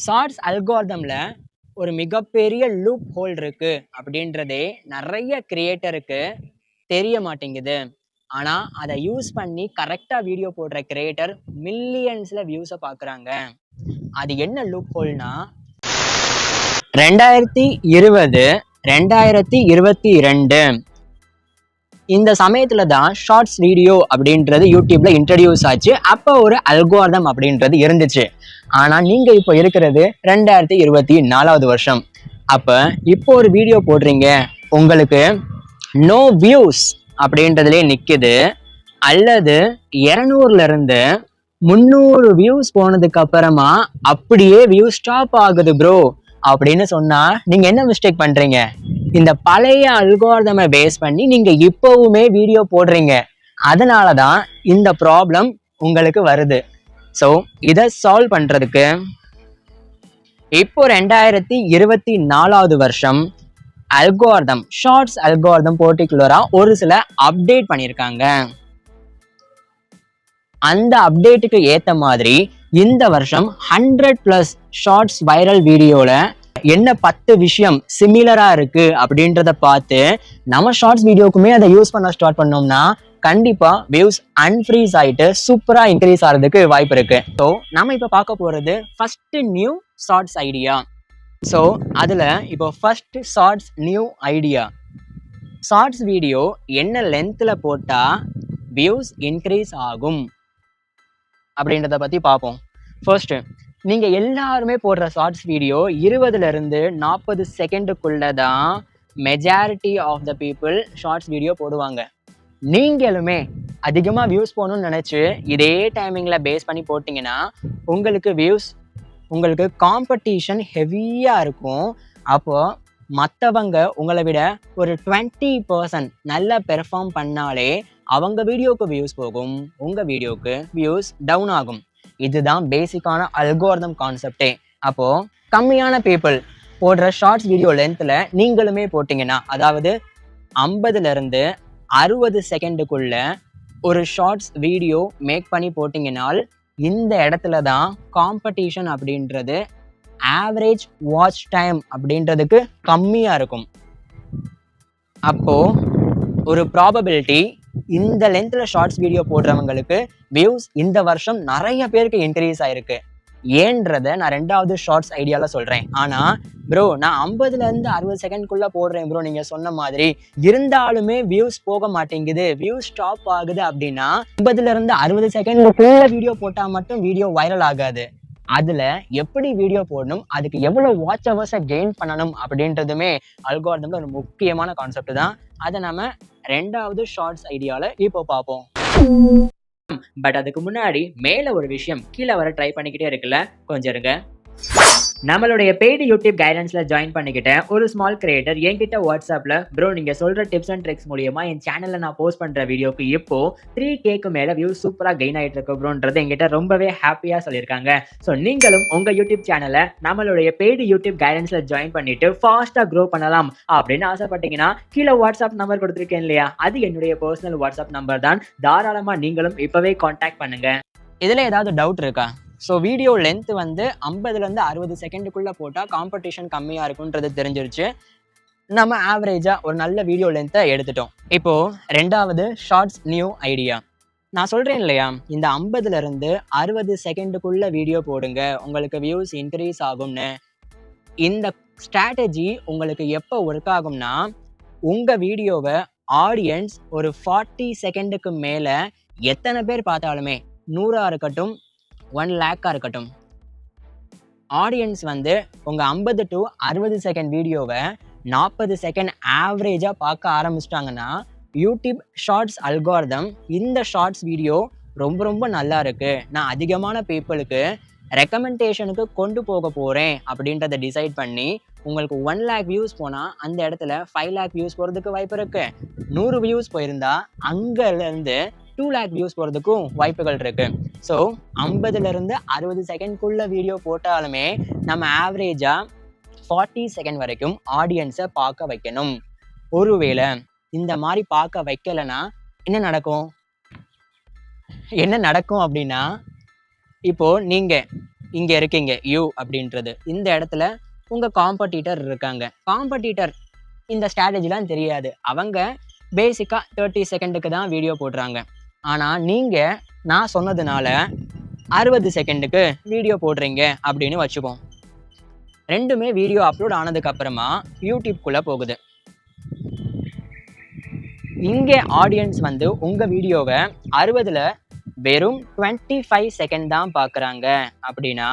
Shorts அல்காரிதம்ல ஒரு மிகப்பெரிய loop whole இருக்கு அப்படின்றதே நிறைய கிரியேட்டருக்கு தெரிய மாட்டேங்குது. ஆனா அதை யூஸ் பண்ணி கரெக்டா வீடியோ போடுற கிரியேட்டர் மில்லியன்ஸ்ல வியூஸை பார்க்குறாங்க. அது என்ன லூப் ஹோல்னா 2020 2022 இந்த சமயத்துல தான் ஷார்ட்ஸ் வீடியோ அப்படின்றது யூடியூப்ல இன்ட்ரடியூஸ் ஆச்சு. அப்போ ஒரு அல்காரிதம் அப்படின்றது இருந்துச்சு. ஆனா நீங்க இப்போ இருக்கிறது 2024வது வருஷம். அப்ப இப்போ ஒரு வீடியோ போடுறீங்க, உங்களுக்கு நோ வியூஸ் அப்படின்றதுலே நிக்குது, அல்லது 200ல இருந்து 300 வியூஸ் போனதுக்கு அப்புறமா அப்படியே வியூஸ் ஸ்டாப் ஆகுது ப்ரோ அப்படின்னு சொன்னா நீங்க என்ன மிஸ்டேக் பண்றீங்க? இந்த பழைய அல்காரிதமை பேஸ் பண்ணி நீங்க இப்பவுமே வீடியோ போடுறீங்க. அதனாலதான் இந்த ப்ராப்ளம் உங்களுக்கு வருது. ஸோ இதை சால்வ் பண்றதுக்கு இப்போ 2024வது வருஷம் அல்காரிதம், ஷார்ட்ஸ் அல்காரிதம் பர்டிகுலரா ஒரு சில அப்டேட் பண்ணியிருக்காங்க. அந்த அப்டேட்டுக்கு ஏத்த மாதிரி இந்த வருஷம் 100+ ஷார்ட்ஸ் வைரல் வீடியோல என்ன 10 விஷயம் சிமிலரா இருக்கு அப்படின்றத பார்த்து நம்ம ஷார்ட்ஸ் வீடியோக்குமே அதை யூஸ் பண்ண ஸ்டார்ட் பண்ணோம்னா கண்டிப்பா வியூஸ் அன்ஃப்ரீஸ் ஆயிட்டு சூப்பரா இன்க்ரீஸ் ஆகிறதுக்கு வாய்ப்பு இருக்கு. ஸோ நம்ம இப்ப பார்க்க போறது first new shorts idea. So அதுல இப்போ first shorts new idea, shorts video என்ன லென்த்ல போட்டா வியூஸ் இன்க்ரீஸ் ஆகும் அப்படின்றத பத்தி பார்ப்போம். ஃபர்ஸ்ட், நீங்க எல்லாருமே போடுற ஷார்ட்ஸ் வீடியோ 20ல இருந்து 40 செகண்டுக்குள்ள தான் majority of the people shorts video போடுவாங்க. நீங்களுமே அதிகமா வியூஸ் போகணும்னு நினைச்சு இதே டைமிங்ல பேஸ் பண்ணி போட்டீங்கன்னா உங்களுக்கு காம்படிஷன் ஹெவியா இருக்கும். அப்போ மற்றவங்க உங்களை விட ஒரு 20% நல்லா பெர்ஃபார்ம் பண்ணாலே அவங்க வீடியோக்கு வியூஸ் போகும், உங்க வீடியோக்கு வியூஸ் டவுன் ஆகும். இதுதான் பேசிக்கான அல்காரிதம் கான்செப்டே. அப்போ கம்மியான பீப்புள் போடுற ஷார்ட்ஸ் வீடியோ லென்த்ல நீங்களுமே போட்டீங்கன்னா, அதாவது 50ல இருந்து 60 செகண்டுக்குள்ள ஒரு ஷார்ட்ஸ் வீடியோ மேக் பண்ணி போட்டீங்கன்னால் இந்த இடத்துல தான் காம்படிஷன் அப்படின்றது ஆவரேஜ் வாட்ச் டைம் அப்படின்றதுக்கு கம்மியா இருக்கும். அப்போ ஒரு ப்ராபபிலிட்டி இந்த லென்த்ல ஷார்ட்ஸ் வீடியோ போடுறவங்களுக்கு வியூஸ் இந்த வருஷம் நிறைய பேருக்கு இன்க்ரீஸ் ஆயிருக்கு. ஏன்றத நான் 2வது ஷார்ட்ஸ் ஐடியால சொல்றேன். ஆனா ப்ரோ நான் 50ல இருந்து 60 செகண்ட்குள்ள போடுறேன் ப்ரோ, நீங்க சொன்ன மாதிரி இருந்தாலுமே வியூஸ் போக மாட்டேங்குது, வியூஸ் ஸ்டாப் ஆகுது அப்படின்னா 50ல இருந்து 60 செகண்ட்குள்ள வீடியோ போட்டா மட்டும் வீடியோ வைரல் ஆகாது. அதுல எப்படி வீடியோ போடணும், அதுக்கு எவ்வளவு வாட்ச் ஹவர்ஸை கெயின் பண்ணணும் அப்படின்றதுமே அல்காரிதம்ல ஒரு முக்கியமான கான்செப்ட் தான். அதை நம்ம 2வது ஷார்ட்ஸ் ஐடியால இப்போ பார்ப்போம். பட் அதுக்கு முன்னாடி மேல ஒரு விஷயம் கீழே வர ட்ரை பண்ணிக்கிட்டே இருக்குல்ல, கொஞ்சம் இருங்க. நம்மளுடைய பெய்டு யூடியூப் கைடன்ஸ்ல ஜாயின் பண்ணிக்கிட்ட ஒரு ஸ்மால் கிரியேட்டர் என்கிட்ட வாட்ஸ்அப்ல ப்ரோ நீங்க சொல்ற டிப்ஸ் அண்ட் ட்ரிக்ஸ் மூலியமா என் சேனல்ல நான் போஸ்ட் பண்ற வீடியோக்கு இப்போ 3Kக்கு மேல வியூஸ் சூப்பரா கெயின் ஆயிட்டு இருக்கு ப்ரோன்றது என்கிட்ட ரொம்பவே ஹாப்பியா சொல்லியிருக்காங்க. ஸோ நீங்களும் உங்க யூடியூப் சேனலை நம்மளுடைய பெய்டு யூடியூப் கைடன்ஸ்ல ஜாயின் பண்ணிட்டு ஃபாஸ்டா க்ரோ பண்ணலாம் அப்படின்னு ஆசைப்பட்டீங்கன்னா கீழே வாட்ஸ்அப் நம்பர் கொடுத்துருக்கேன் இல்லையா, அது என்னுடைய பர்சனல் வாட்ஸ்அப் நம்பர் தான். தாராளமா நீங்களும் இப்பவே கான்டாக்ட் பண்ணுங்க. இதுல ஏதாவது டவுட் இருக்கா? ஸோ வீடியோ லென்த் வந்து 50ல இருந்து 60 செகண்டுக்குள்ள போட்டால் காம்படிஷன் கம்மியாக இருக்குன்றது தெரிஞ்சிருச்சு. நம்ம ஆவரேஜா ஒரு நல்ல வீடியோ லென்த்தை எடுத்துட்டோம். இப்போ 2வது ஷார்ட்ஸ் நியூ ஐடியா. நான் சொல்றேன் இல்லையா, இந்த 50ல இருந்து 60 செகண்டுக்குள்ள வீடியோ போடுங்க, உங்களுக்கு வியூஸ் இன்க்ரீஸ் ஆகும்னு. இந்த ஸ்ட்ராட்டஜி உங்களுக்கு எப்போ ஒர்க் ஆகும்னா, உங்க வீடியோவை ஆடியன்ஸ் ஒரு 40 செகண்டுக்கு மேல எத்தனை பேர் பார்த்தாலுமே, 100 இருக்கட்டும் 1 லேக்கா இருக்கட்டும், ஆடியன்ஸ் வந்து உங்க 50 to 60 செகண்ட் வீடியோவை 40 செகண்ட் ஆவரேஜா பார்க்க ஆரம்பிச்சிட்டாங்கன்னா யூடியூப் ஷார்ட்ஸ் அல்காரிதம் இந்த ஷார்ட்ஸ் வீடியோ ரொம்ப ரொம்ப நல்லா இருக்கு, நான் அதிகமான பீப்புளுக்கு ரெக்கமெண்டேஷனுக்கு கொண்டு போக போறேன் அப்படின்றத டிசைட் பண்ணி உங்களுக்கு 1 லேக் வியூஸ் போனா அந்த இடத்துல 5 லேக் வியூஸ் போறதுக்கு வாய்ப்பு இருக்கு. 100 வியூஸ் போயிருந்தா அங்கல இருந்து 2 லேக் வியூஸ் போறதுக்கும் வாய்ப்புகள் இருக்கு. ஸோ 50ல இருந்து 60 செகண்ட்குள்ள வீடியோ போட்டாலுமே நம்ம ஆவரேஜா 40 செகண்ட் வரைக்கும் ஆடியன்ஸை பார்க்க வைக்கணும். ஒருவேளை இந்த மாதிரி பார்க்க வைக்கலைன்னா என்ன நடக்கும் அப்படின்னா, இப்போ நீங்க இங்கே இருக்கீங்க யூ அப்படின்றது. இந்த இடத்துல உங்கள் காம்படிட்டர் இருக்காங்க. காம்படிட்டர் இந்த ஸ்ட்ராட்டஜிலாம் தெரியாது. அவங்க பேசிக்காக 30 செகண்டுக்கு தான் வீடியோ போடுறாங்க. ஆனால் நீங்கள் நான் சொன்னதுனால 60 செகண்டுக்கு வீடியோ போடுறீங்க அப்படின்னு வச்சுப்போம். ரெண்டுமே வீடியோ அப்லோட் ஆனதுக்கு அப்புறமா யூடியூப்குள்ளே போகுது. இங்கே ஆடியன்ஸ் வந்து உங்கள் வீடியோவை 60ல் வெறும் 25 செகண்ட் தான் பார்க்குறாங்க அப்படின்னா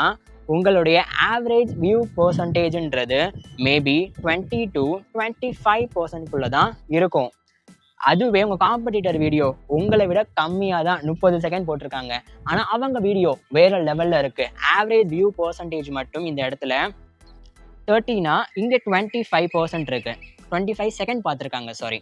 உங்களுடைய ஆவரேஜ் வியூ பர்சன்டேஜ்ன்றது மேபி 20 to 25% தான் இருக்கும். அதுவே உங்கள் காம்படிட்டர் வீடியோ உங்களை விட கம்மியாக தான் 30 செகண்ட் போட்டிருக்காங்க. ஆனால் அவங்க வீடியோ வேறு லெவலில் இருக்குது. ஆவரேஜ் வியூ பர்சன்டேஜ் மட்டும் இந்த இடத்துல 30னா இங்கே 25% இருக்குது. 25 செகண்ட் பார்த்துருக்காங்க, சாரி.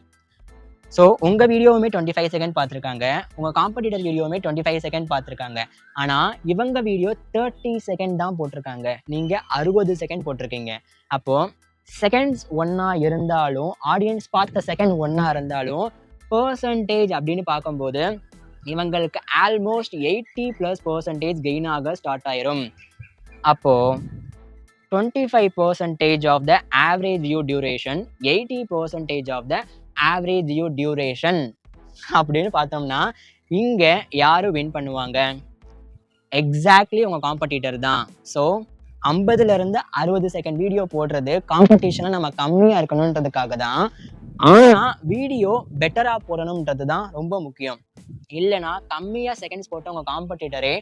ஸோ உங்கள் வீடியோவுமே 25 செகண்ட் பார்த்துருக்காங்க, உங்கள் காம்படிட்டர் வீடியோவுமே 25 செகண்ட் பார்த்துருக்காங்க. ஆனால் இவங்க வீடியோ 30 செகண்ட் தான் போட்டிருக்காங்க, நீங்கள் 60 செகண்ட் போட்டிருக்கீங்க. அப்போது செகண்ட்ஸ் ஒன்றா இருந்தாலும், ஆடியன்ஸ் பார்த்த செகண்ட் ஒன்றா இருந்தாலும், பர்சன்டேஜ் அப்படின்னு பார்க்கும்போது இவங்களுக்கு ஆல்மோஸ்ட் 80+% கெயின் ஆக ஸ்டார்ட் ஆயிரும். அப்போது 25% of the average view duration, 80% of the average view duration அப்படின்னு பார்த்தோம்னா இங்கே யார் வின் பண்ணுவாங்க? எக்ஸாக்ட்லி உங்கள் காம்படிட்டர் தான். ஸோ 50லேருந்து 60 செகண்ட் வீடியோ போடுறது காம்படிஷனை நம்ம கம்மியாக இருக்கணுன்றதுக்காக தான். ஆனால் வீடியோ பெட்டராக போடணுன்றது தான் ரொம்ப முக்கியம். இல்லைனா கம்மியாக செகண்ட்ஸ் போட்டு உங்கள் காம்படிட்டரே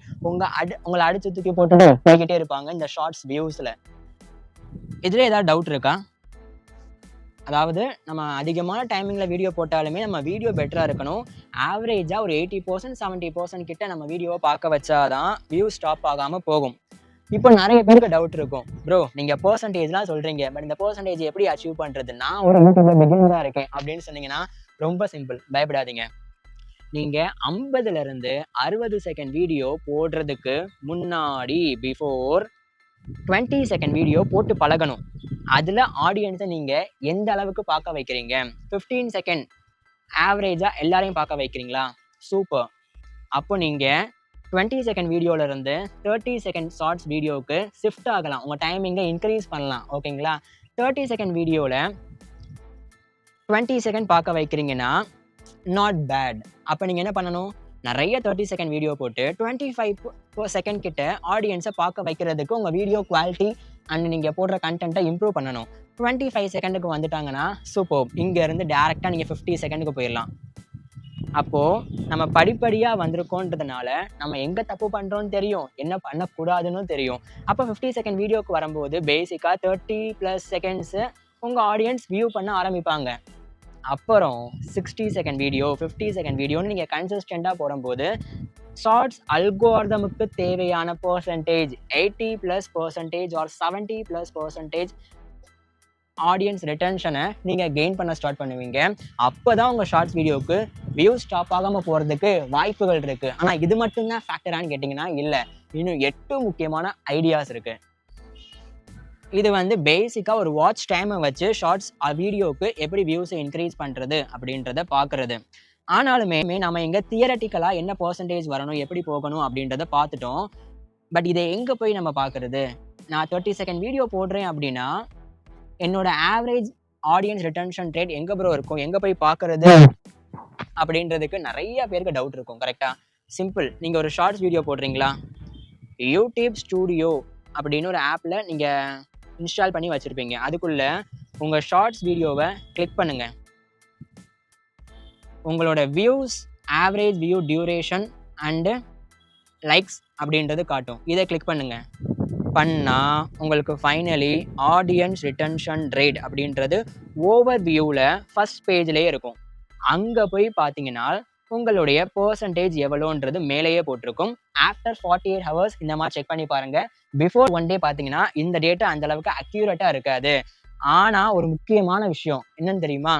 உங்களை அடிச்சு தூக்கி போட்டுட்டு போய்கிட்டே இருப்பாங்க இந்த ஷார்ட்ஸ் வியூஸில். இதில் ஏதாவது டவுட் இருக்கா? அதாவது நம்ம அதிகமான டைமிங்கில் வீடியோ போட்டாலுமே நம்ம வீடியோ பெட்டராக இருக்கணும். ஆவரேஜாக ஒரு 80% 70% கிட்ட நம்ம வீடியோவை பார்க்க வச்சாதான் வியூ ஸ்டாப் ஆகாமல் போகும். இப்போ நிறைய பேருக்கு டவுட் இருக்கும், ப்ரோ நீங்கள் பர்சன்டேஜ்லாம் சொல்கிறீங்க, பட் இந்த பர்சன்டேஜ் எப்படி அச்சீவ் பண்ணுறது? நான் ஒரு யூடியூப்ல பிகினராக இருக்கேன் அப்படின்னு சொன்னீங்கன்னா ரொம்ப சிம்பிள், பயப்படாதீங்க. நீங்கள் 50லேருந்து 60 செகண்ட் வீடியோ போடுறதுக்கு முன்னாடி பிஃபோர் 20 செகண்ட் வீடியோ போட்டு பழகணும். அதில் ஆடியன்ஸை நீங்கள் எந்த அளவுக்கு பார்க்க வைக்கிறீங்க? 15 செகண்ட் ஆவரேஜாக எல்லாரையும் பார்க்க வைக்கிறீங்களா? சூப்பர். அப்போ நீங்கள் 20 செகண்ட் வீடியோவிலேருந்து 30 செகண்ட் ஷார்ட்ஸ் வீடியோவுக்கு ஷிஃப்ட் ஆகலாம். உங்கள் டைமிங்கை இன்க்ரீஸ் பண்ணலாம். ஓகேங்களா? 30 செகண்ட் வீடியோவில் 20 செகண்ட் பார்க்க வைக்கிறீங்கன்னா நாட் பேட். அப்போ நீங்கள் என்ன பண்ணணும்? நிறைய 30 செகண்ட் வீடியோ போட்டு 25 செகண்ட் கிட்ட ஆடியன்ஸை பார்க்க வைக்கிறதுக்கு உங்கள் வீடியோ குவாலிட்டி அண்ட் நீங்கள் போடுற கண்டென்ட்டை இம்ப்ரூவ் பண்ணணும். 25 செகண்டுக்கு வந்துட்டாங்கன்னா சூப்பர். இங்கேருந்து டேரெக்டாக நீங்கள் 50 செகண்டுக்கு போயிடலாம். அப்போது நம்ம படிப்படியாக வந்திருக்கோன்றதுனால நம்ம எங்கே தப்பு பண்ணுறோன்னு தெரியும், என்ன பண்ணக்கூடாதுன்னு தெரியும். அப்போ 50 செகண்ட் வீடியோக்கு வரும்போது பேசிக்காக 30+ செகண்ட்ஸு உங்கள் ஆடியன்ஸ் வியூ பண்ண ஆரம்பிப்பாங்க. அப்புறம் 60 செகண்ட் வீடியோ, 50 செகண்ட் வீடியோன்னு நீங்கள் கன்சிஸ்டண்ட்டாக போடும்போது ஷார்ட்ஸ் அல்கோரிதமுக்கு தேவையான பர்சன்டேஜ் 80+% ஆர் 70+% ஆடியன்ஸ் ரிட்டன்ஷனை நீங்கள் கெயின் பண்ண ஸ்டார்ட் பண்ணுவீங்க. அப்போ தான் உங்கள் ஷார்ட்ஸ் வீடியோவுக்கு வியூ ஸ்டாப் ஆகாமல் போகிறதுக்கு வாய்ப்புகள் இருக்குது. ஆனால் இது மட்டும்தான் ஃபேக்டரானு கேட்டிங்கன்னா இல்லை, இன்னும் 8 முக்கியமான ஐடியாஸ் இருக்குது. இது வந்து பேசிக்காக ஒரு வாட்ச் டைமை வச்சு ஷார்ட்ஸ் வீடியோவுக்கு எப்படி வியூஸை இன்க்ரீஸ் பண்ணுறது அப்படின்றத பார்க்குறது. ஆனாலுமே நம்ம இங்கே தியரட்டிக்கலாக என்ன பர்சன்டேஜ் வரணும், எப்படி போகணும் அப்படின்றத பார்த்துட்டோம். பட் இதை எங்கே போய் நம்ம பார்க்குறது? நான் 30 செகண்ட் வீடியோ போடுறேன் அப்படின்னா என்னோட ஆவரேஜ் ஆடியன்ஸ் ரிட்டன்ஷன் ரேட் எங்கே ப்ரோ இருக்கும், எங்கே போய் பார்க்குறது அப்படின்றதுக்கு நிறைய பேருக்கு டவுட் இருக்கும். கரெக்டாக? சிம்பிள். நீங்கள் ஒரு ஷார்ட்ஸ் வீடியோ போடுறீங்களா, யூடியூப் ஸ்டூடியோ அப்படின்னு ஒரு ஆப்பில் நீங்கள் இன்ஸ்டால் பண்ணி வச்சுருப்பீங்க. அதுக்குள்ளே உங்கள் ஷார்ட்ஸ் வீடியோவை கிளிக் பண்ணுங்கள். உங்களோட views, average view duration and likes அப்படின்றது காட்டும். இதை கிளிக் பண்ணுங்கள். பண்ணால் உங்களுக்கு ஃபைனலி ஆடியன்ஸ் ரிட்டன்ஷன் ரேட் அப்படின்றது ஓவர் வியூவில் ஃபஸ்ட் பேஜ்லேயே இருக்கும். அங்கே போய் பார்த்தீங்கன்னா உங்களுடைய பர்சன்டேஜ் எவ்வளோன்றது மேலேயே போட்டிருக்கும். ஆஃப்டர் 48 ஹவர்ஸ் இந்த மாதிரி செக் பண்ணி பாருங்கள். பிஃபோர் 1 டே பார்த்தீங்கன்னா இந்த டேட்டா அந்தளவுக்கு அக்யூரேட்டாக இருக்காது. ஆனால் ஒரு முக்கியமான விஷயம் என்னன்னு தெரியுமா?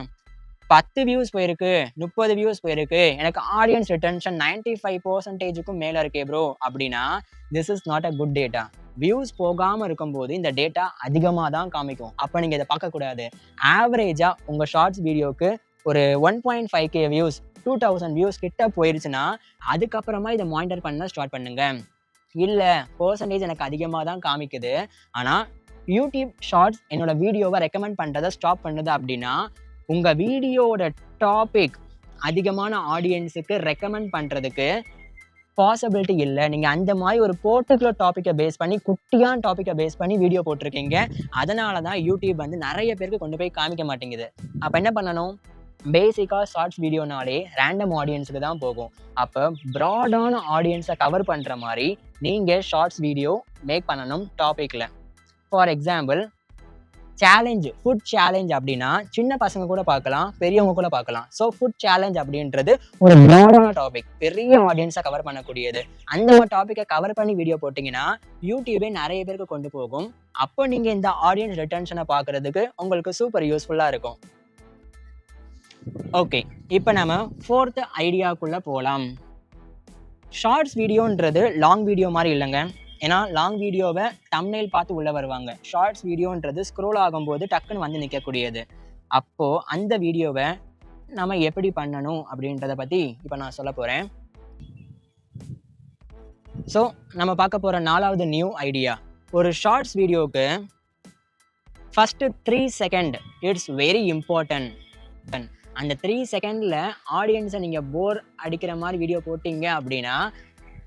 10 வியூஸ் போயிருக்கு, 30 வியூஸ் போயிருக்கு, எனக்கு ஆடியன்ஸ் ரிட்டன்ஷன் 95%க்கும் மேலே இருக்கே ப்ரோ அப்படின்னா this is not a good data. Views போகாமல் இருக்கும்போது இந்த டேட்டா அதிகமாக தான் காமிக்கும். அப்போ நீங்கள் இதை பார்க்கக்கூடாது. ஆவரேஜாக உங்கள் ஷார்ட்ஸ் வீடியோவுக்கு ஒரு 1.5K வியூஸ், 2000 வியூஸ் கிட்ட போயிருச்சுன்னா அதுக்கப்புறமா இதை மானிட்டர் பண்ண ஸ்டார்ட் பண்ணுங்க. இல்ல பெர்சன்டேஜ் எனக்கு அதிகமாக தான் காமிக்குது, ஆனால் யூடியூப் ஷார்ட்ஸ் என்னோட வீடியோவை ரெக்கமெண்ட் பண்ணுறதை ஸ்டாப் பண்ணுது அப்படின்னா உங்க வீடியோட டாபிக் அதிகமான ஆடியன்ஸுக்கு ரெக்கமெண்ட் பண்றதுக்கு பாசிபிலிட்டி இல்லை. நீங்க அந்த மாதிரி ஒரு பர்டிகுலர் டாப்பிக்கை பேஸ் பண்ணி குட்டியான டாப்பிக்கை பேஸ் பண்ணி வீடியோ போட்டிருக்கீங்க. அதனால தான் யூடியூப் வந்து நிறைய பேருக்கு கொண்டு போய் காமிக்க மாட்டேங்குது. அப்போ என்ன பண்ணணும்? பேசிக்காக ஷார்ட்ஸ் வீடியோனாலே ரேண்டம் ஆடியன்ஸுக்கு தான் போகும். அப்போ ப்ராடான ஆடியன்ஸை கவர் பண்ணுற மாதிரி நீங்கள் ஷார்ட்ஸ் வீடியோ மேக் பண்ணணும் டாப்பிக்கில். For example challenge, food challenge அப்படின்னா சின்ன பசங்க கூட பார்க்கலாம், பெரியவங்க கூட பார்க்கலாம். ஸோ ஃபுட் சேலஞ்ச் அப்படின்றது ஒரு ப்ராடான டாபிக், பெரிய ஆடியன்ஸை கவர் பண்ணக்கூடியது. அந்த ஒரு டாப்பிக்கை கவர் பண்ணி வீடியோ போட்டிங்கன்னா யூடியூபே நிறைய பேருக்கு கொண்டு போகும். அப்போ நீங்கள் இந்த ஆடியன்ஸ் ரிட்டன்ஷனை பார்க்குறதுக்கு உங்களுக்கு சூப்பர் யூஸ்ஃபுல்லாக இருக்கும். ஓகே, இப்போ நம்ம 4th ஐடியாக்குள்ளே போகலாம். ஷார்ட்ஸ் வீடியோன்றது லாங் வீடியோ மாதிரி இல்லைங்க. ஏன்னா லாங் வீடியோவை தம்ப்நெயில் பார்த்து உள்ளே வருவாங்க. ஷார்ட்ஸ் வீடியோன்றது ஸ்க்ரோல் ஆகும்போது டக்குன்னு வந்து நிற்கக்கூடியது. அப்போது அந்த வீடியோவை நம்ம எப்படி பண்ணணும் அப்படின்றத பற்றி இப்போ நான் சொல்ல போகிறேன். ஸோ நம்ம பார்க்க போகிற 4வது நியூ ஐடியா, ஒரு ஷார்ட்ஸ் வீடியோவுக்கு first 3 second it's very important. அந்த 3 செகண்டில் ஆடியன்ஸை நீங்கள் போர் அடிக்கிற மாதிரி வீடியோ போட்டிங்க அப்படின்னா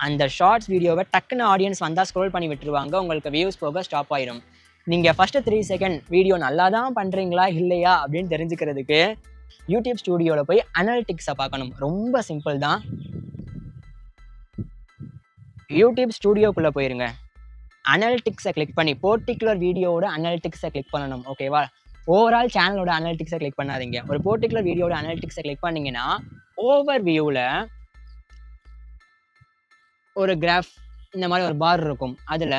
அந்த ஷார்ட்ஸ் வீடியோவை டக்குன்னு ஆடியன்ஸ் வந்தால் ஸ்க்ரோல் பண்ணி விட்டுருவாங்க, உங்களுக்கு வியூஸ் போக ஸ்டாப் ஆயிடும். நீங்கள் ஃபஸ்ட்டு 3 செகண்ட் வீடியோ நல்லா தான் பண்ணுறீங்களா இல்லையா அப்படின்னு தெரிஞ்சுக்கிறதுக்கு யூடியூப் ஸ்டூடியோவில் போய் அனலிட்டிக்ஸை பார்க்கணும். ரொம்ப சிம்பிள் தான். யூடியூப் ஸ்டூடியோக்குள்ளே போயிருங்க, அனலிட்டிக்ஸை கிளிக் பண்ணி பர்டிகுலர் வீடியோவோட அனலிட்டிக்ஸை கிளிக் பண்ணணும். ஓகேவா? ஓவரால் சேனலோட அனலிட்டிக்ஸை கிளிக் பண்ணாதீங்க. ஒரு பர்டிகுலர் வீடியோட அனலிட்டிக்ஸை கிளிக் பண்ணிங்கன்னா ஓவர் வியூவில் ஒரு கிராஃப் இந்த மாதிரி ஒரு பார் இருக்கும். அதில்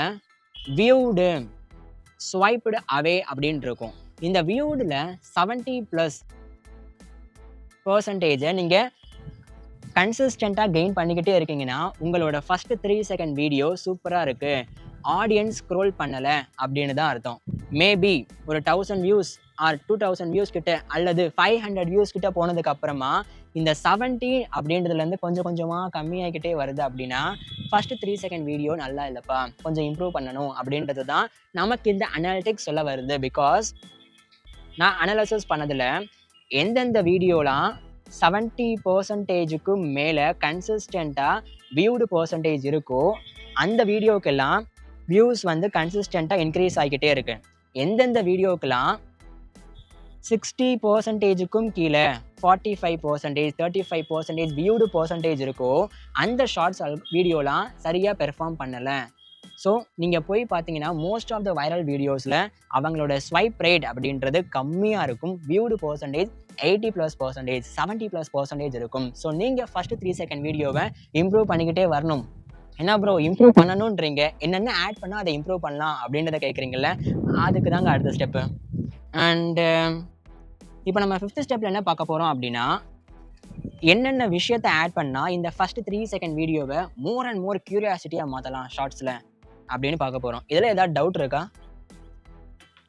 வியூடு, ஸ்வைப்டு அவே அப்படின்னு இருக்கும். இந்த வியூடில் 70+% நீங்கள் கன்சிஸ்டண்ட்டாக கெயின் பண்ணிக்கிட்டே இருக்கீங்கன்னா உங்களோட ஃபஸ்ட்டு 3 செகண்ட் வீடியோ சூப்பராக இருக்குது, ஆடியன்ஸ் ஸ்க்ரோல் பண்ணலை அப்படின்னு தான் அர்த்தம். மேபி ஒரு 1000 வியூஸ் ஆர் 2000 வியூஸ் கிட்ட அல்லது 500 வியூஸ் கிட்ட போனதுக்கு அப்புறமா இந்த 70 அப்படின்றதுலேருந்து கொஞ்சம் கொஞ்சமாக கம்மியாகிக்கிட்டே வருது அப்படின்னா ஃபஸ்ட்டு 3 செகண்ட் வீடியோ நல்லா இல்லைப்பா, கொஞ்சம் இம்ப்ரூவ் பண்ணணும் அப்படின்றது தான் நமக்கு இந்த அனாலிட்டிக்ஸ் சொல்ல வருது. பிகாஸ் நான் அனலைசிஸ் பண்ணதில் எந்தெந்த வீடியோலாம் 70%க்கு மேலே கன்சிஸ்டண்ட்டாக வியூடு பர்சன்டேஜ் இருக்கோ அந்த வீடியோக்கெல்லாம் வியூஸ் வந்து கன்சிஸ்டண்ட்டாக இன்க்ரீஸ் ஆகிக்கிட்டே இருக்கு. எந்தெந்த வீடியோக்கெல்லாம் 60%க்கும் கீழே 45%, 35% வியூடு பர்சன்டேஜ் இருக்கோ அந்த ஷார்ட்ஸ் வீடியோலாம் சரியாக பெர்ஃபார்ம் பண்ணலை. ஸோ நீங்கள் போய் பார்த்தீங்கன்னா மோஸ்ட் ஆஃப் த வைரல் வீடியோஸில் அவங்களோட ஸ்வைப் ரேட் அப்படின்றது கம்மியாக இருக்கும். வியூடு பர்சன்டேஜ் 80+%, 70+% இருக்கும். ஸோ நீங்கள் ஃபஸ்ட்டு 3 செகண்ட் வீடியோவை இம்ப்ரூவ் பண்ணிக்கிட்டே வரணும். என்ன ப்ரோ இம்ப்ரூவ் பண்ணணுன்றீங்க, என்னென்ன ஆட் பண்ணால் அதை இம்ப்ரூவ் பண்ணலாம் அப்படின்றத கேட்குறீங்கள, அதுக்கு தாங்க அடுத்த ஸ்டெப்பு. அண்டு இப்போ நம்ம 5th ஸ்டெப்பில் என்ன பார்க்க போகிறோம் அப்படின்னா என்னென்ன விஷயத்தை ஆட் பண்ணால் இந்த ஃபஸ்ட்டு 3 செகண்ட் வீடியோவை மோர் அண்ட் மோர் க்யூரியாசிட்டியாக மாற்றலாம் ஷார்ட்ஸில் அப்படின்னு பார்க்க போகிறோம். இதில் ஏதாவது டவுட் இருக்கா?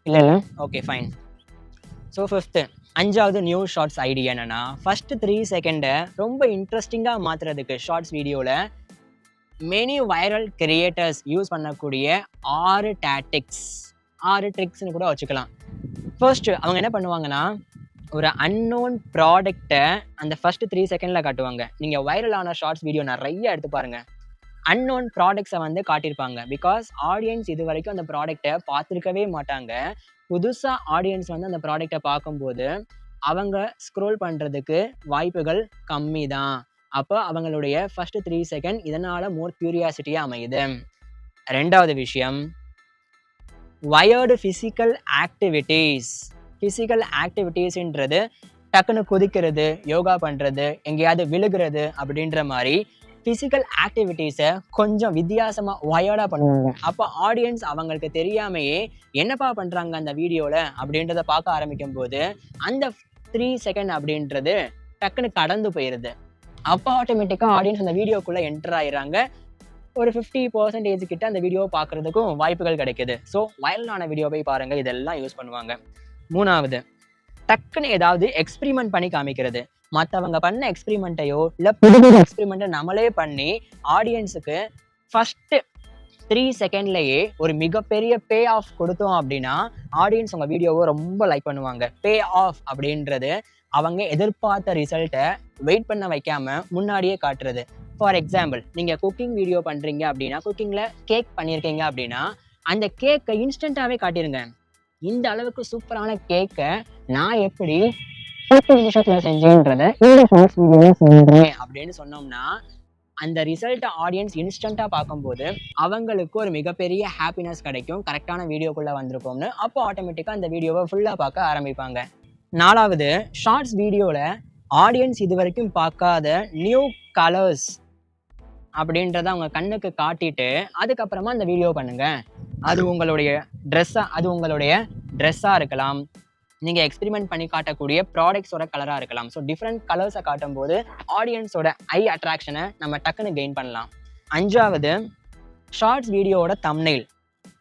இல்லை, ஓகே ஃபைன். ஸோ 5th 5வது நியூ ஷார்ட்ஸ் ஐடியா என்னென்னா ஃபஸ்ட்டு 3 செகண்டை ரொம்ப இன்ட்ரெஸ்டிங்காக மாற்றுறதுக்கு ஷார்ட்ஸ் வீடியோவில் மெனி வைரல் கிரியேட்டர்ஸ் யூஸ் பண்ணக்கூடிய 6 டாக்டிக்ஸ், 6 ட்ரிக்ஸ்னு கூட வச்சுக்கலாம். ஃபர்ஸ்ட் அவங்க என்ன பண்ணுவாங்கன்னா ஒரு அன்னோன் ப்ராடக்டை அந்த ஃபர்ஸ்ட் 3 செகண்டில் காட்டுவாங்க. நீங்கள் வைரலான ஷார்ட்ஸ் வீடியோ நிறைய எடுத்து பாருங்க, அன்னோன் ப்ராடக்ட்ஸை வந்து காட்டியிருப்பாங்க. பிகாஸ் ஆடியன்ஸ் இது வரைக்கும் அந்த ப்ராடக்டை பார்த்துருக்கவே மாட்டாங்க. புதுசாக ஆடியன்ஸ் வந்து அந்த ப்ராடக்டை பார்க்கும்போது அவங்க ஸ்க்ரோல் பண்ணுறதுக்கு வாய்ப்புகள் கம்மி தான். அப்போ அவங்களுடைய ஃபர்ஸ்ட் 3 செகண்ட் இதனால் மோர் க்யூரியாசிட்டியாக அமையுது. 2வது விஷயம் வயர்டு ஃபிசிக்கல் ஆக்டிவிட்டீஸ். ஃபிசிக்கல் ஆக்டிவிட்டீஸ்ன்றது டக்குன்னு குதிக்கிறது, யோகா பண்ணுறது, எங்கேயாவது விழுகிறது அப்படின்ற மாதிரி ஃபிசிக்கல் ஆக்டிவிட்டீஸை கொஞ்சம் வித்தியாசமாக வயர்டாக பண்ணுவாங்க. அப்போ ஆடியன்ஸ் அவங்களுக்கு தெரியாமையே என்னப்பா பண்ணுறாங்க அந்த வீடியோவில் அப்படின்றத பார்க்க ஆரம்பிக்கும் போது அந்த 3 செகண்ட் அப்படின்றது டக்குன்னு கடந்து போயிடுது. அப்போ ஆட்டோமேட்டிக்காக ஆடியன்ஸ் அந்த வீடியோக்குள்ளே என்டர் ஆயிடுறாங்க. ஒரு 50% கிட்ட அந்த வீடியோவை பார்க்குறதுக்கும் வாய்ப்புகள் கிடைக்குது. ஸோ வைரலான வீடியோ போய் பாருங்கள், இதெல்லாம் யூஸ் பண்ணுவாங்க. 3வது டக்குன்னு ஏதாவது எக்ஸ்பிரிமெண்ட் பண்ணி காமிக்கிறது. மற்றவங்க பண்ண எக்ஸ்பிரிமெண்ட்டையோ இல்லை புது எக்ஸ்பிரிமெண்ட்டை நம்மளே பண்ணி ஆடியன்ஸுக்கு ஃபஸ்ட்டு 3 செகண்ட்லயே ஒரு மிகப்பெரிய பே ஆஃப் கொடுத்தோம் அப்படின்னா ஆடியன்ஸ் உங்க வீடியோவை ரொம்ப லைக் பண்ணுவாங்க. பே ஆஃப் அப்படின்றது அவங்க எதிர்பார்த்த ரிசல்ட்டை வெயிட் பண்ண வைக்காம முன்னாடியே காட்டுறது. ஃபார் எக்ஸாம்பிள், நீங்க குக்கிங் வீடியோ பண்றீங்க அப்படின்னா, குக்கிங்ல கேக் பண்ணியிருக்கீங்க அப்படின்னா, அந்த கேக்கை இன்ஸ்டன்டாவே காட்டிருங்க. இந்த அளவுக்கு சூப்பரான கேக்கை நான் எப்படி 30 நிமிஷத்துல செஞ்சேன்றத இந்த ஷார்ட்ஸ் வீடியோல சொல்றேன் அப்படின்னு சொன்னோம்னா, அந்த ரிசல்ட் ஆடியன்ஸ் இன்ஸ்டன்டா பார்க்கும்போது அவங்களுக்கு ஒரு மிகப்பெரிய ஹாப்பினஸ் கிடைக்கும். கரெக்டான வீடியோக்குள்ள வந்திருக்கோம்னு. அப்போ ஆட்டோமேட்டிக்கா அந்த வீடியோவை ஃபுல்லா பார்க்க ஆரம்பிப்பாங்க. 4வது, ஷார்ட்ஸ் வீடியோல ஆடியன்ஸ் இது வரைக்கும் பார்க்காத நியூ கலர்ஸ் அப்படின்றத அவங்க கண்ணுக்கு காட்டிட்டு அதுக்கப்புறமா அந்த வீடியோ பண்ணுங்க. அது உங்களுடைய ட்ரெஸ்ஸா இருக்கலாம், நீங்க எக்ஸ்பெரிமெண்ட் பண்ணி காட்டக்கூடிய ப்ராடக்ட்ஸோட கலரா இருக்கலாம். ஸோ டிஃப்ரெண்ட் கலர்ஸை காட்டும் போது ஆடியன்ஸோட ஐ அட்ராக்ஷனை நம்ம டக்குன்னு கெயின் பண்ணலாம். 5வது, ஷார்ட்ஸ் வீடியோவோட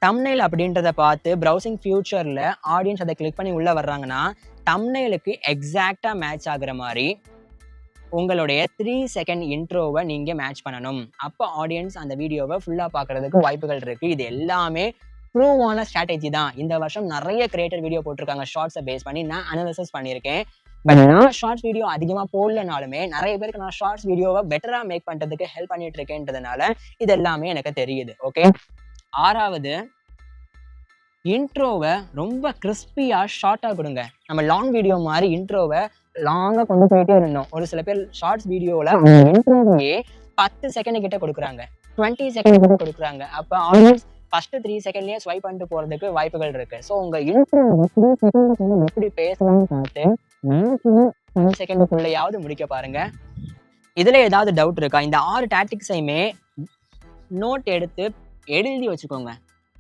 தம்ப்நெயில் அப்படின்றத பார்த்து ப்ரௌசிங் ஃபியூச்சர்ல ஆடியன்ஸ் அதை கிளிக் பண்ணி உள்ள வர்றாங்கன்னா தம்ப்நெயிலுக்கு எக்ஸாக்டா மேட்ச் ஆகுற மாதிரி உங்களுடைய 3 செகண்ட் இன்ட்ரோவை நீங்க மேட்ச் பண்ணணும். அப்போ ஆடியன்ஸ் அந்த வீடியோவை ஃபுல்லா பார்க்கறதுக்கு வாய்ப்புகள் இருக்கு. இது எல்லாமே ப்ரூவான ஸ்ட்ராட்டஜி தான். இந்த வருஷம் நிறைய கிரியேட்டர் வீடியோ போட்டிருக்காங்க ஷார்ட்ஸை பேஸ் பண்ணி. நான் அனாலிசிஸ் பண்ணியிருக்கேன். பட் நான் ஷார்ட்ஸ் வீடியோ அதிகமாக போடலனாலுமே நிறைய பேருக்கு நான் ஷார்ட்ஸ் வீடியோவை பெட்டரா மேக் பண்றதுக்கு ஹெல்ப் பண்ணிட்டு இருக்கேன்றதுனால இது எல்லாமே எனக்கு தெரியுது. ஓகே. 6வது, இன்ட்ரோவை ரொம்ப கிறிஸ்பியா ஷார்ட்டா கொடுங்க. நம்ம லாங் வீடியோ மாதிரி இன்ட்ரோவை லாங்கா கொண்டு போயிட்டே இருந்தோம். ஒரு சில பேர் ஷார்ட்ஸ் வீடியோல இன்ட்ரோவையே 10 செகண்ட் கிட்ட கொடுக்குறாங்க, 20 செகண்ட் கிட்ட கொடுக்குறாங்க. அப்ப ஆடியன்ஸ் ஃபர்ஸ்ட் 3 செகண்ட்லயே ஸ்வைப் பண்ணிட்டு போறதுக்கு வாய்ப்புகள் இருக்கு. ஸோ உங்க இன்ட்ரோ 3 செகண்ட் எப்படி பேசலாம்னு பார்த்து 10 செகண்டுக்குள்ளேயாவது முடிக்க பாருங்க. இதுல ஏதாவது டவுட் இருக்கா? இந்த 6 டாக்டிக்ஸையுமே நோட் எடுத்து எழுதி வச்சுக்கோங்க.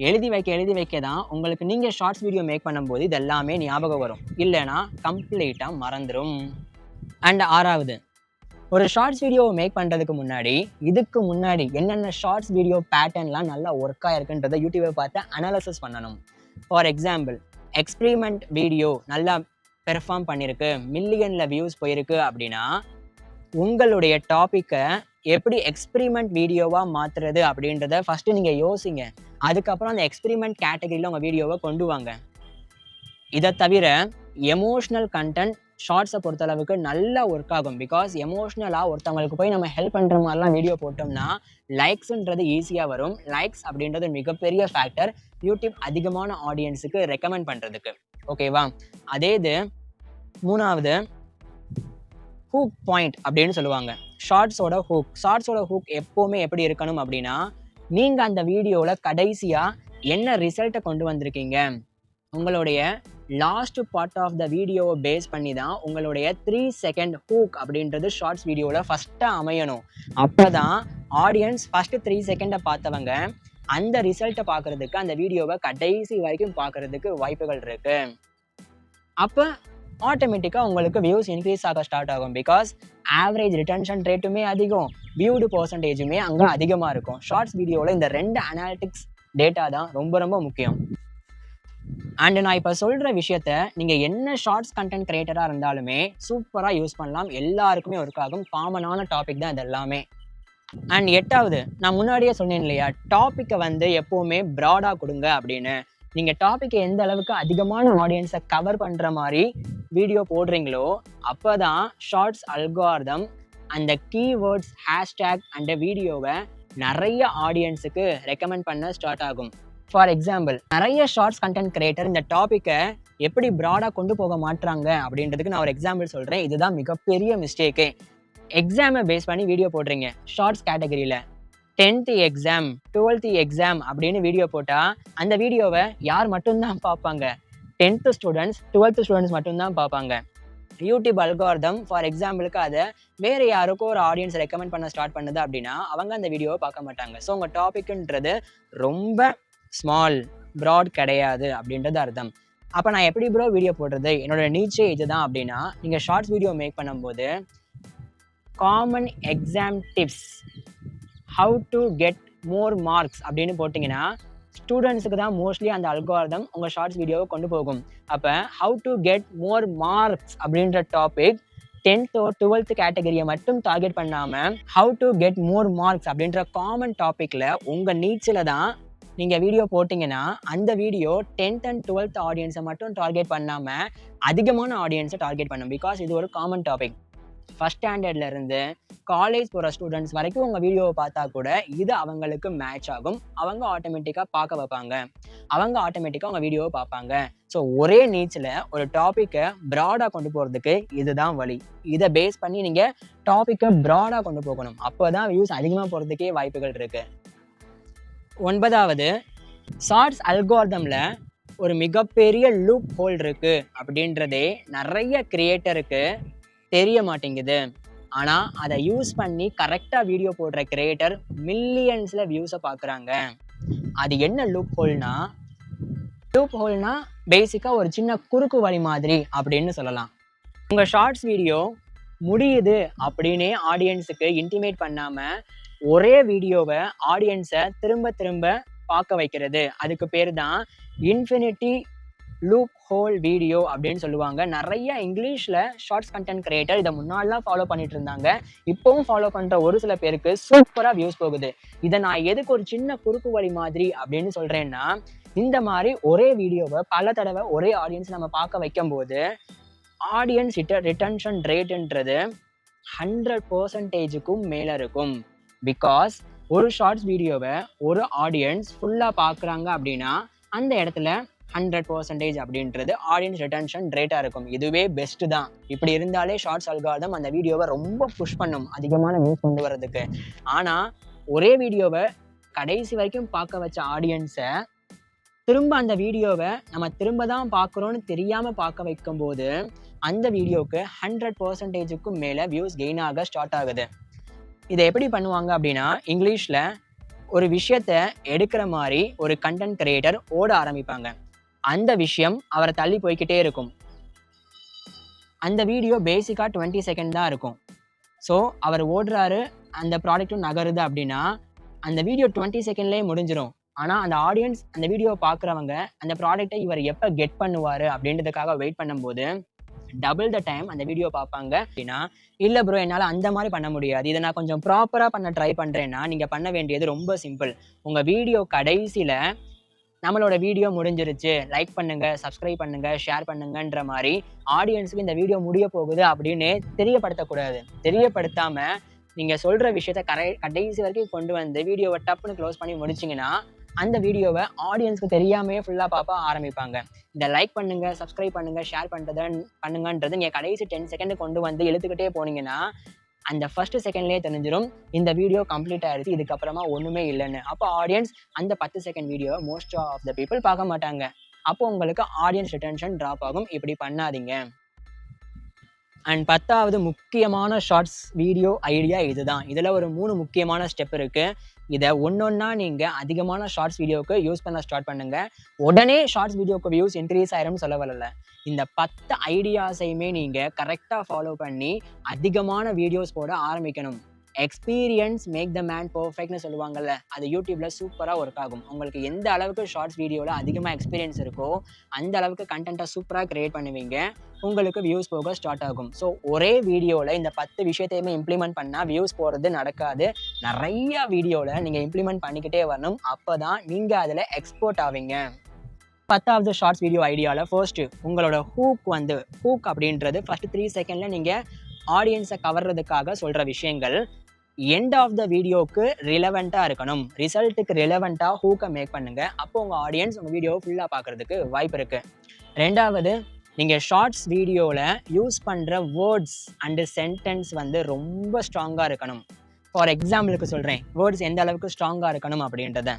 எழுதி வைக்க தான் உங்களுக்கு நீங்க ஷார்ட்ஸ் வீடியோ மேக் பண்ணும்போது இது எல்லாமே ஞாபகம் வரும். இல்லைன்னா கம்ப்ளீட்டா மறந்துடும். அண்ட் 6வது, ஒரு ஷார்ட்ஸ் வீடியோ மேக் பண்றதுக்கு முன்னாடி இதுக்கு முன்னாடி என்னென்ன ஷார்ட்ஸ் வீடியோ பேட்டர்ன்லாம் நல்லா ஒர்க் ஆயிருக்குன்றதை யூடியூபை பார்த்து அனாலிசிஸ் பண்ணணும். ஃபார் எக்ஸாம்பிள், எக்ஸ்பெரிமெண்ட் வீடியோ நல்லா பெர்ஃபார்ம் பண்ணியிருக்கு, மில்லியன்ல வியூஸ் போயிருக்கு அப்படின்னா உங்களுடைய டாப்பிக்கை எப்படி எக்ஸ்பெரிமெண்ட் வீடியோவா மாத்துறது அப்படின்றத ஃபர்ஸ்ட் நீங்க யோசிங்க. அதுக்கப்புறம் அந்த எக்ஸ்பெரிமெண்ட் கேட்டகரியில உங்க வீடியோவை கொண்டு வாங்க. இதை தவிர எமோஷனல் கண்டென்ட் ஷார்ட்ஸை பொறுத்தளவுக்கு நல்லா ஒர்க் ஆகும். பிகாஸ் எமோஷ்னலாக ஒருத்தவங்களுக்கு போய் நம்ம ஹெல்ப் பண்ணுற மாதிரிலாம் வீடியோ போட்டோம்னா லைக்ஸுன்றது ஈஸியாக வரும். லைக்ஸ் அப்படின்றது மிகப்பெரிய ஃபேக்டர் யூடியூப் அதிகமான ஆடியன்ஸுக்கு ரெக்கமெண்ட் பண்ணுறதுக்கு. ஓகேவா? அதே இது 3வது, ஹூக் பாயிண்ட் அப்படின்னு சொல்லுவாங்க. ஷார்ட்ஸோட ஹூக் எப்போவுமே எப்படி இருக்கணும் அப்படின்னா, நீங்கள் அந்த வீடியோவில் கடைசியாக என்ன ரிசல்ட்டை கொண்டு வந்திருக்கீங்க, உங்களுடைய லாஸ்ட் பார்ட் ஆஃப் த வீடியோவை பேஸ் பண்ணி தான் உங்களுடைய 3 செகண்ட் ஹூக் அப்படின்றது ஷார்ட்ஸ் வீடியோவில் ஃபஸ்ட்டாக அமையணும். அப்போ தான் ஆடியன்ஸ் ஃபஸ்ட்டு 3 செகண்டை பார்த்தவங்க அந்த ரிசல்ட்டை பார்க்குறதுக்கு, அந்த வீடியோவை கடைசி வரைக்கும் பார்க்குறதுக்கு வாய்ப்புகள் இருக்கு. அப்போ ஆட்டோமேட்டிக்காக உங்களுக்கு வியூஸ் இன்க்ரீஸ் ஆக ஸ்டார்ட் ஆகும். பிகாஸ் ஆவரேஜ் ரிட்டன்ஷன் ரேட்டுமே அதிகம், வியூடு பர்சன்டேஜுமே அங்கே அதிகமாக இருக்கும். ஷார்ட்ஸ் வீடியோவில் இந்த 2 அனாலிட்டிக்ஸ் டேட்டா தான் ரொம்ப ரொம்ப முக்கியம். அண்ட் நான் இப்போ சொல்கிற விஷயத்த நீங்கள் என்ன ஷார்ட்ஸ் கண்டென்ட் கிரியேட்டராக இருந்தாலுமே சூப்பராக யூஸ் பண்ணலாம். எல்லாருக்குமே ஒர்க் ஆகும். காமனான டாபிக் தான் இது எல்லாமே. அண்ட் 8வது, நான் முன்னாடியே சொன்னேன் இல்லையா, டாப்பிக்கை எப்போவுமே ப்ராடாக கொடுங்க அப்படின்னு. நீங்கள் டாப்பிக்கை எந்த அளவுக்கு அதிகமான ஆடியன்ஸை கவர் பண்ணுற மாதிரி வீடியோ போடுறீங்களோ அப்போ தான் ஷார்ட்ஸ் அல்காரிதம் அந்த கீவேர்ட்ஸ், ஹேஷ்டேக் அந்த வீடியோவை நிறைய ஆடியன்ஸுக்கு ரெக்கமெண்ட் பண்ண ஸ்டார்ட் ஆகும். ஃபார் எக்ஸாம்பிள், நிறைய ஷார்ட்ஸ் கண்டென்ட் கிரியேட்டர் இந்த டாப்பிக்கை எப்படி ப்ராடாக கொண்டு போக மாட்டுறாங்க அப்படின்றதுக்கு நான் ஒரு எக்ஸாம்பிள் சொல்கிறேன். இதுதான் மிகப்பெரிய மிஸ்டேக்கே. எக்ஸாமை பேஸ் பண்ணி வீடியோ போடுறீங்க ஷார்ட்ஸ் கேட்டகரியில். 10th எக்ஸாம், 12th எக்ஸாம் அப்படின்னு வீடியோ போட்டால் அந்த வீடியோவை யார் மட்டும்தான் பார்ப்பாங்க? 10th ஸ்டூடெண்ட்ஸ், 12th ஸ்டூடெண்ட்ஸ் மட்டும்தான் பார்ப்பாங்க. யூடியூப் அல்காரிதம் ஃபார் எக்ஸாம்பிளுக்கு அதை வேறு யாருக்கோ ஒரு ஆடியன்ஸ் ரெக்கமெண்ட் பண்ண ஸ்டார்ட் பண்ணுது அப்படின்னா அவங்க அந்த வீடியோவை பார்க்க மாட்டாங்க. ஸோ உங்கள் டாபிக்ன்றது ரொம்ப ஸ்மால், ப்ராட் கிடையாது அப்படின்றது அர்த்தம். அப்போ நான் எப்படி ப்ரோ வீடியோ போடுறது, என்னோட நீச்சே இதுதான் அப்படின்னா, நீங்கள் ஷார்ட்ஸ் வீடியோ மேக் பண்ணும்போது common exam tips, how to get more marks அப்படின்னு போட்டிங்கன்னா ஸ்டூடெண்ட்ஸுக்கு தான் மோஸ்ட்லி அந்த அல்காரிதம் உங்கள் ஷார்ட்ஸ் வீடியோவை கொண்டு போகும். அப்போ how to get more marks அப்படின்ற டாபிக் 10th or 12th கேட்டகரியை மட்டும் டார்கெட் பண்ணாம how to get more marks அப்படின்ற காமன் டாபிக்ல உங்க நீட்ஸ்ல தான் நீங்க வீடியோ போட்டீங்கன்னா அந்த வீடியோ 10th and 12th ஆடியன்ஸை மட்டும் டார்கெட் பண்ணாம அதிகமான ஆடியன்ஸை டார்கெட் பண்ணும். பிகாஸ் இது ஒரு காமன் டாபிக். ஃபர்ஸ்ட் ஸ்டாண்டர்ட்ல இருந்து காலேஜ் போகிற ஸ்டூடெண்ட்ஸ் வரைக்கும் உங்கள் வீடியோவை பார்த்தா கூட இது அவங்களுக்கு மேட்ச் ஆகும். அவங்க ஆட்டோமேட்டிக்காக பார்க்க வைப்பாங்க, அவங்க ஆட்டோமேட்டிக்காக உங்கள் வீடியோவை பார்ப்பாங்க. ஸோ ஒரே நீட்ஸில் ஒரு டாப்பிக்கை ப்ராடாக கொண்டு போகிறதுக்கு இதுதான் வழி. இதை பேஸ் பண்ணி நீங்கள் டாப்பிக்கை ப்ராடாக கொண்டு போகணும். அப்போ தான் வியூஸ் அதிகமாக போகிறதுக்கே வாய்ப்புகள் இருக்குது. 9வது, ஷார்ட்ஸ் அல்காரிதமில் ஒரு மிகப்பெரிய லூப் ஹோல் இருக்குது அப்படின்றதே நிறைய கிரியேட்டருக்கு தெரிய மாட்டேங்குது. ஆனால் அதை யூஸ் பண்ணி கரெக்டாக வீடியோ போடுற கிரியேட்டர் மில்லியன்ஸில் வியூஸை பார்க்குறாங்க. அது என்ன லூப் ஹோல்னா? லூப் ஹோல்னா பேசிக்காக ஒரு சின்ன குறுக்கு வழி மாதிரி அப்படின்னு சொல்லலாம். உங்கள் ஷார்ட்ஸ் வீடியோ முடியுது அப்படின்னே ஆடியன்ஸுக்கு இன்டிமேட் பண்ணாமல் ஒரே வீடியோவை ஆடியன்ஸை திரும்ப திரும்ப பார்க்க வைக்கிறது. அதுக்கு பேர் தான் இன்ஃபினிட்டி லூப் ஹோல் வீடியோ அப்படின்னு சொல்லுவாங்க. நிறைய இங்கிலீஷில் ஷார்ட்ஸ் கண்டென்ட் கிரியேட்டர் இதை முன்னாடிலாம் ஃபாலோ பண்ணிட்டு இருந்தாங்க. இப்போவும் ஃபாலோ பண்ணுற ஒரு சில பேருக்கு சூப்பராக வியூஸ் போகுது. இதை நான் எதுக்கு ஒரு சின்ன குறுக்கு வழி மாதிரி அப்படின்னு சொல்கிறேன்னா, இந்த மாதிரி ஒரே வீடியோவை பல தடவை ஒரே ஆடியன்ஸ் நம்ம பார்க்க வைக்கும் போது ஆடியன்ஸ் ரிட்டன்ஷன் ரேட்டுன்றது 100%க்கும் மேலே இருக்கும். பிகாஸ் ஒரு ஷார்ட்ஸ் வீடியோவை ஒரு ஆடியன்ஸ் ஃபுல்லாக பார்க்குறாங்க அப்படின்னா அந்த இடத்துல 100% அப்படின்றது ஆடியன்ஸ் ரிட்டன்ஷன் ரேட்டாக இருக்கும். இதுவே பெஸ்ட்டு தான். இப்படி இருந்தாலே ஷார்ட்ஸ் அல்காரிதம் அந்த வீடியோவை ரொம்ப புஷ் பண்ணும் அதிகமான வியூஸ் கொண்டு வரதுக்கு. ஆனால் ஒரே வீடியோவை கடைசி வரைக்கும் பார்க்க வச்ச ஆடியன்ஸை திரும்ப அந்த வீடியோவை நம்ம திரும்ப தான் பார்க்குறோன்னு தெரியாமல் பார்க்க வைக்கும் போது அந்த வீடியோவுக்கு 100%க்கும் மேலே வியூஸ் கெயின் ஆக ஸ்டார்ட் ஆகுது. இதை எப்படி பண்ணுவாங்க அப்படின்னா, இங்கிலீஷில் ஒரு விஷயத்தை எடுக்கிற மாதிரி ஒரு கண்டென்ட் கிரியேட்டர் ஓட ஆரம்பிப்பாங்க. அந்த விஷயம் அவரை தள்ளி போய்கிட்டே இருக்கும். அந்த வீடியோ பேசிக்காக 20 செகண்ட் தான் இருக்கும். ஸோ அவர் ஓடுறாரு, அந்த ப்ராடக்ட்டும் நகருது அப்படின்னா அந்த வீடியோ 20 செகண்ட்லேயே முடிஞ்சிடும். ஆனால் அந்த ஆடியன்ஸ் அந்த வீடியோவை பார்க்குறவங்க அந்த ப்ராடக்டை இவர் எப்போ கெட் பண்ணுவார் அப்படின்றதுக்காக வெயிட் பண்ணும்போது டபுள் த டைம் அந்த வீடியோ பார்ப்பாங்க. அப்படின்னா இல்லை ப்ரோ, என்னால் அந்த மாதிரி பண்ண முடியாது, இதை நான் கொஞ்சம் ப்ராப்பராக பண்ண ட்ரை பண்ணுறேன்னா நீங்கள் பண்ண வேண்டியது ரொம்ப சிம்பிள். உங்கள் வீடியோ கடைசியில் நம்மளோட வீடியோ முடிஞ்சிருச்சு, லைக் பண்ணுங்கள், சப்ஸ்கிரைப் பண்ணுங்கள், ஷேர் பண்ணுங்கன்ற மாதிரி ஆடியன்ஸுக்கு இந்த வீடியோ முடிய போகுது அப்படின்னு தெரியப்படுத்தக்கூடாது. தெரியப்படுத்தாமல் நீங்கள் சொல்கிற விஷயத்த கடைசி வரைக்கும் கொண்டு வந்து வீடியோவை டப்புன்னு க்ளோஸ் பண்ணி முடிச்சிங்கன்னா அந்த வீடியோவை ஆடியன்ஸ்க்கு தெரியாமையே ஃபுல்லாக பார்க்க ஆரம்பிப்பாங்க. இந்த லைக் பண்ணுங்கள், சப்ஸ்கிரைப் பண்ணுங்கள், ஷேர் பண்ணுங்கன்றது நீங்கள் கடைசி 10 செகண்ட் கொண்டு வந்து இழுத்துக்கிட்டே போனீங்கன்னா அந்த ஃபர்ஸ்ட் செகண்ட்லேயே தெரிஞ்சிடும் இந்த வீடியோ கம்ப்ளீட் ஆகிடுச்சு, இதுக்கப்புறமா ஒன்றுமே இல்லைன்னு. அப்போ ஆடியன்ஸ் அந்த 10 செகண்ட் வீடியோவை மோஸ்ட் ஆஃப் த பீப்புள் பார்க்க மாட்டாங்க. அப்போ உங்களுக்கு ஆடியன்ஸ் ரிட்டன்ஷன் ட்ராப் ஆகும். இப்படி பண்ணாதீங்க. அண்ட் 10வது முக்கியமான ஷார்ட்ஸ் வீடியோ ஐடியா இதுதான். இதில் ஒரு 3 முக்கியமான ஸ்டெப் இருக்குது. இதை ஒன்றொன்னா நீங்கள் அதிகமான ஷார்ட்ஸ் வீடியோவுக்கு யூஸ் பண்ண ஸ்டார்ட் பண்ணுங்கள். உடனே ஷார்ட்ஸ் வீடியோவுக்கு வியூஸ் இன்க்ரீஸ் ஆயிரும்னு சொல்ல வரல. இந்த 10 ஐடியாஸையுமே நீங்கள் கரெக்டாக ஃபாலோ பண்ணி அதிகமான வீடியோஸ் போட ஆரம்பிக்கணும். எக்ஸ்பீரியன்ஸ் மேக் த மேன் பர்ஃபெக்ட்னு சொல்லுவாங்கல்ல, அது யூடியூப்ல சூப்பராக ஒர்க் ஆகும். உங்களுக்கு எந்த அளவுக்கு ஷார்ட்ஸ் வீடியோவில் அதிகமாக எக்ஸ்பீரியன்ஸ் இருக்கோ அந்த அளவுக்கு கண்டென்ட்டை சூப்பராக கிரியேட் பண்ணுவீங்க, உங்களுக்கு வியூஸ் போக ஸ்டார்ட் ஆகும். ஸோ ஒரே வீடியோவில் இந்த 10 விஷயத்தையுமே இம்ப்ளிமெண்ட் பண்ணால் வியூஸ் போகிறது நடக்காது. நிறைய வீடியோவில் நீங்கள் இம்ப்ளிமெண்ட் பண்ணிக்கிட்டே வரணும். அப்போ தான் நீங்கள் அதில் எக்ஸ்போர்ட் ஆவீங்க. 10வது ஷார்ட்ஸ் வீடியோ ஐடியாவில் ஃபர்ஸ்ட்டு உங்களோட ஹூக் அப்படின்றது ஃபர்ஸ்ட் 3 செகண்டில் நீங்கள் ஆடியன்ஸை கவர்றதுக்காக சொல்கிற விஷயங்கள் எண்ட் ஆஃப் த வீடியோவுக்கு ரிலவெண்ட்டாக இருக்கணும். ரிசல்ட்டுக்கு ரிலவெண்ட்டாக ஹூக்கை மேக் பண்ணுங்கள். அப்போ உங்கள் ஆடியன்ஸ் உங்கள் வீடியோவை ஃபுல்லாக பார்க்குறதுக்கு வாய்ப்பு இருக்குது. 2வது, நீங்கள் ஷார்ட்ஸ் வீடியோவில் யூஸ் பண்ணுற வேர்ட்ஸ் அண்டு சென்டென்ஸ் ரொம்ப ஸ்ட்ராங்காக இருக்கணும். ஃபார் எக்ஸாம்பிளுக்கு சொல்கிறேன், வேர்ட்ஸ் எந்த அளவுக்கு ஸ்ட்ராங்காக இருக்கணும் அப்படின்றத.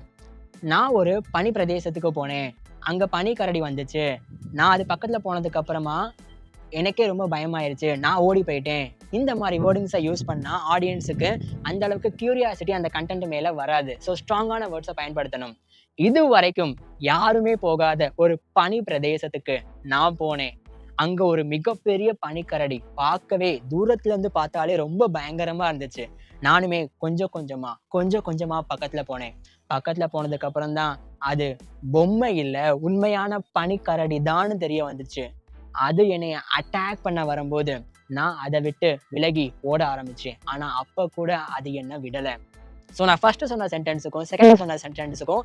நான் ஒரு பனி பிரதேசத்துக்கு போனேன், அங்கே பனி கரடி வந்துச்சு, நான் அது பக்கத்தில் போனதுக்கப்புறமா எனக்கே ரொம்ப பயமாயிருச்சு, நான் ஓடி போயிட்டேன். இந்த மாதிரி வேர்டிங்ஸை யூஸ் பண்ணால் ஆடியன்ஸுக்கு அந்த அளவுக்கு கியூரியாசிட்டி அந்த கண்டென்ட் மேலே வராது. ஸோ ஸ்ட்ராங்கான வேர்ட்ஸை பயன்படுத்தணும். இது வரைக்கும் யாருமே போகாத ஒரு பனி பிரதேசத்துக்கு நான் போனேன். அங்கே ஒரு மிகப்பெரிய பனிக்கரடி, பார்க்கவே தூரத்துலேருந்து பார்த்தாலே ரொம்ப பயங்கரமாக இருந்துச்சு. நானுமே கொஞ்சம் கொஞ்சமாக பக்கத்தில் போனேன். பக்கத்தில் போனதுக்கப்புறம் தான் அது பொம்மை இல்லை, உண்மையான பனிக்கரடி தான்னு தெரிய வந்துச்சு. அது என்னை அட்டாக் பண்ண வரும்போது நான் அதை விட்டு விலகி ஓட ஆரம்பிச்சேன். ஆனா அப்ப கூட அது என்ன விடல. ஸோ நான் ஃபர்ஸ்ட் சொன்ன சென்டென்ஸுக்கும் செகண்ட் சொன்ன சென்டென்ஸுக்கும்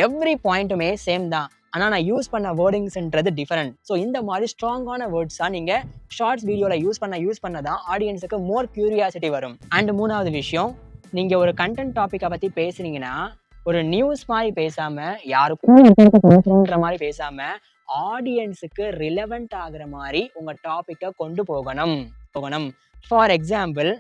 எவ்ரி பாயிண்ட்டுமே சேம் தான். ஆனா நான் யூஸ் பண்ண வேர்டிங்ஸ்ன்றது டிஃபரெண்ட். ஸோ இந்த மாதிரி ஸ்ட்ராங்கான வேர்ட்ஸா நீங்க ஷார்ட்ஸ் வீடியோல யூஸ் பண்ண தான் ஆடியன்ஸுக்கு மோர் கியூரியாசிட்டி வரும். அண்ட் மூணாவது விஷயம், நீங்க ஒரு கண்டென்ட் டாபிக்கை பத்தி பேசுறீங்கன்னா ஒரு நியூஸ் மாதிரி பேசாம, யாருக்கும் மாதிரி பேசாம, ஆடியன்ஸுக்கு ரிலவெண்ட் ஆகுற மாதிரி உங்க டாபிக்கை கொண்டு போகணும். ஃபார் எக்ஸாம்பிள்,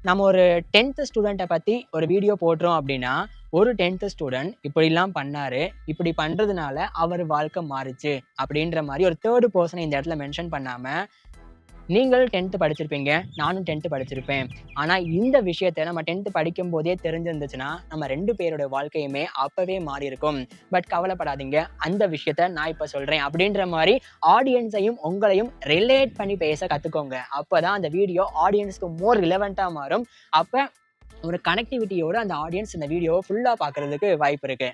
நம்ம ஒரு 10th ஸ்டூடெண்ட்டை பத்தி ஒரு வீடியோ போடுறோம் அப்படின்னா, ஒரு 10th ஸ்டூடெண்ட் இப்படிலாம் பண்ணாரு, இப்படி பண்றதுனால அவர் வாழ்க்கை மாறுச்சு அப்படின்ற மாதிரி ஒரு தேர்ட் பர்சனை இந்த இடத்துல மென்ஷன் பண்ணாம, நீங்கள் 10th படிச்சிருப்பீங்க, நானும் 10th படிச்சிருப்பேன். ஆனா இந்த விஷயத்த நம்ம 10th படிக்கும் போதே தெரிஞ்சிருந்துச்சுன்னா நம்ம 2 பேரோட வாழ்க்கையுமே அப்பவே மாறி இருக்கும். பட் கவலைப்படாதீங்க, அந்த விஷயத்த நான் இப்ப சொல்றேன் அப்படின்ற மாதிரி ஆடியன்ஸையும் உங்களையும் ரிலேட் பண்ணி பேச கத்துக்கோங்க. அப்பதான் அந்த வீடியோ ஆடியன்ஸ்க்கு மோர் ரிலவெண்டா மாறும். அப்ப ஒரு கனெக்டிவிட்டியோட அந்த ஆடியன்ஸ் இந்த வீடியோவை ஃபுல்லா பார்க்கறதுக்கு வாய்ப்பு இருக்கு.